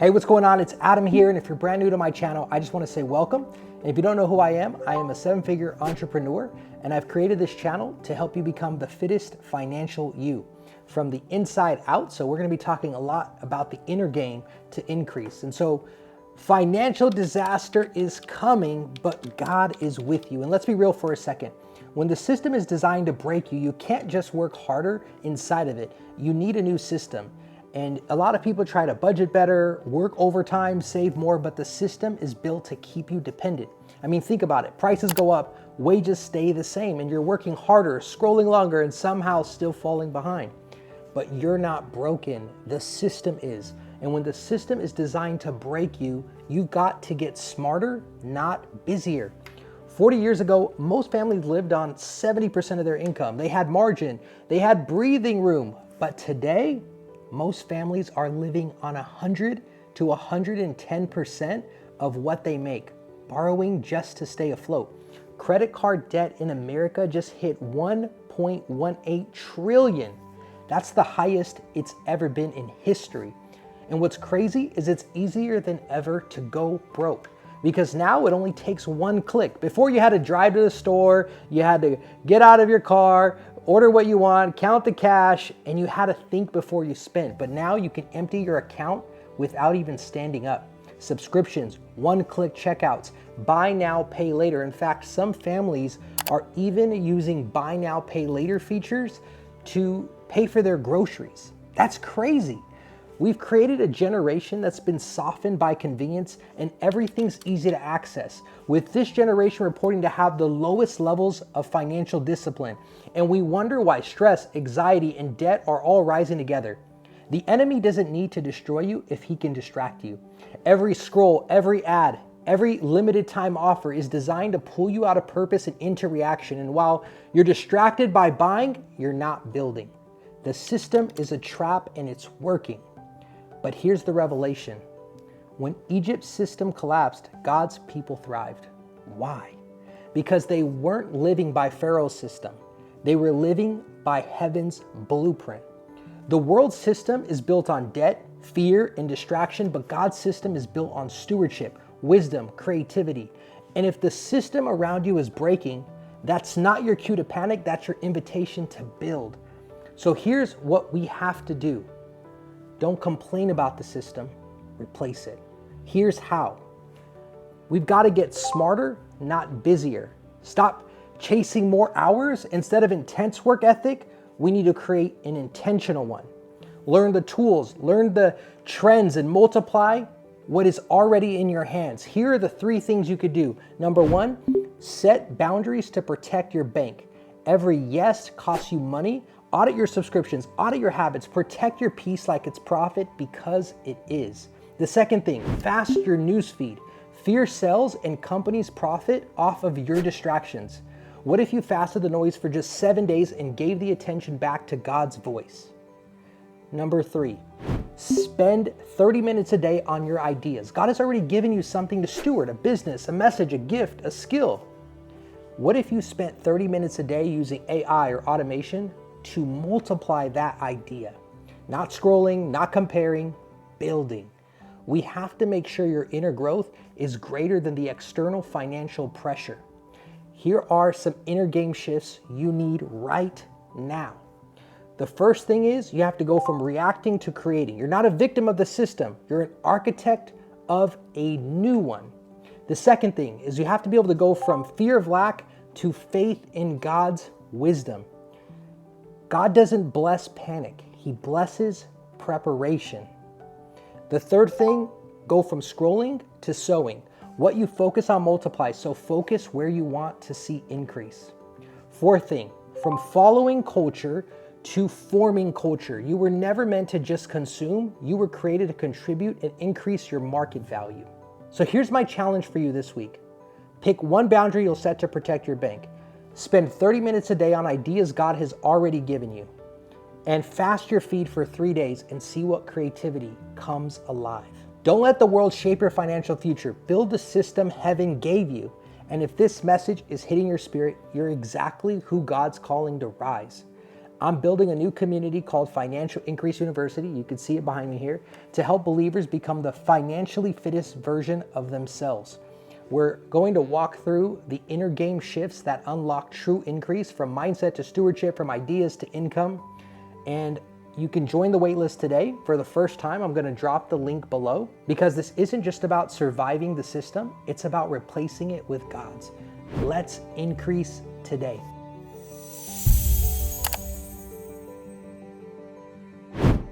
Hey, what's going on? It's Adam here, and if you're brand new to my channel, I just want to say welcome. And if you don't know who I am a seven-figure entrepreneur, and I've created this channel to help you become the fittest financial you from the inside out. So we're going to be talking a lot about the inner game to increase. And so financial disaster is coming, but God is with you. And let's be real for a second. When the system is designed to break you, you can't just work harder inside of it. You need a new system. And a lot of people try to budget better, work overtime, save more, but the system is built to keep you dependent. I mean, think about it. Prices go up, wages stay the same, and you're working harder, scrolling longer, and somehow still falling behind. But you're not broken. The system is. And when the system is designed to break you, you've got to get smarter, not busier. 40 years ago, most families lived on 70% of their income. They had margin, they had breathing room. But today, most families are living on 100 to 110% of what they make, borrowing just to stay afloat. Credit card debt in America just hit 1.18 trillion. That's the highest it's ever been in history. And what's crazy is it's easier than ever to go broke, because now it only takes one click. Before, you had to drive to the store, you had to get out of your car, order what you want, count the cash, and you had to think before you spent. But now you can empty your account without even standing up. Subscriptions, one-click checkouts, buy now, pay later. In fact, some families are even using buy now, pay later features to pay for their groceries. That's crazy. We've created a generation that's been softened by convenience, and everything's easy to access, with this generation reporting to have the lowest levels of financial discipline. And we wonder why stress, anxiety, and debt are all rising together. The enemy doesn't need to destroy you if he can distract you. Every scroll, every ad, every limited time offer is designed to pull you out of purpose and into reaction. And while you're distracted by buying, you're not building. The system is a trap, and it's working. But here's the revelation. When Egypt's system collapsed, God's people thrived. Why? Because they weren't living by Pharaoh's system. They were living by heaven's blueprint. The world system is built on debt, fear, and distraction, but God's system is built on stewardship, wisdom, creativity. And if the system around you is breaking, that's not your cue to panic, that's your invitation to build. So here's what we have to do. Don't complain about the system, replace it. Here's how. We've got to get smarter, not busier. Stop chasing more hours. Instead of intense work ethic, we need to create an intentional one. Learn the tools, learn the trends, and multiply what is already in your hands. Here are the three things you could do. Number one, set boundaries to protect your bank. Every yes costs you money. Audit your subscriptions, audit your habits, protect your peace like it's profit, because it is. The second thing, fast your newsfeed. Fear sells and companies profit off of your distractions. What if you fasted the noise for just 7 days and gave the attention back to God's voice? Number three, spend 30 minutes a day on your ideas. God has already given you something to steward, a business, a message, a gift, a skill. What if you spent 30 minutes a day using AI or automation to multiply that idea? Not scrolling, not comparing, building. We have to make sure your inner growth is greater than the external financial pressure. Here are some inner game shifts you need right now. The first thing is you have to go from reacting to creating. You're not a victim of the system. You're an architect of a new one. The second thing is you have to be able to go from fear of lack to faith in God's wisdom. God doesn't bless panic. He blesses preparation. The third thing, go from scrolling to sowing. What you focus on multiplies, so focus where you want to see increase. Fourth thing, from following culture to forming culture. You were never meant to just consume. You were created to contribute and increase your market value. So here's my challenge for you this week. Pick one boundary you'll set to protect your bank. Spend 30 minutes a day on ideas God has already given you. And fast your feed for 3 days and see what creativity comes alive. Don't let the world shape your financial future. Build the system heaven gave you. And if this message is hitting your spirit, you're exactly who God's calling to rise. I'm building a new community called Financial Increase University. You can see it behind me here, to help believers become the financially fittest version of themselves. We're going to walk through the inner game shifts that unlock true increase, from mindset to stewardship, from ideas to income. And you can join the waitlist today. For the first time, I'm going to drop the link below, because this isn't just about surviving the system, it's about replacing it with God's. Let's increase today.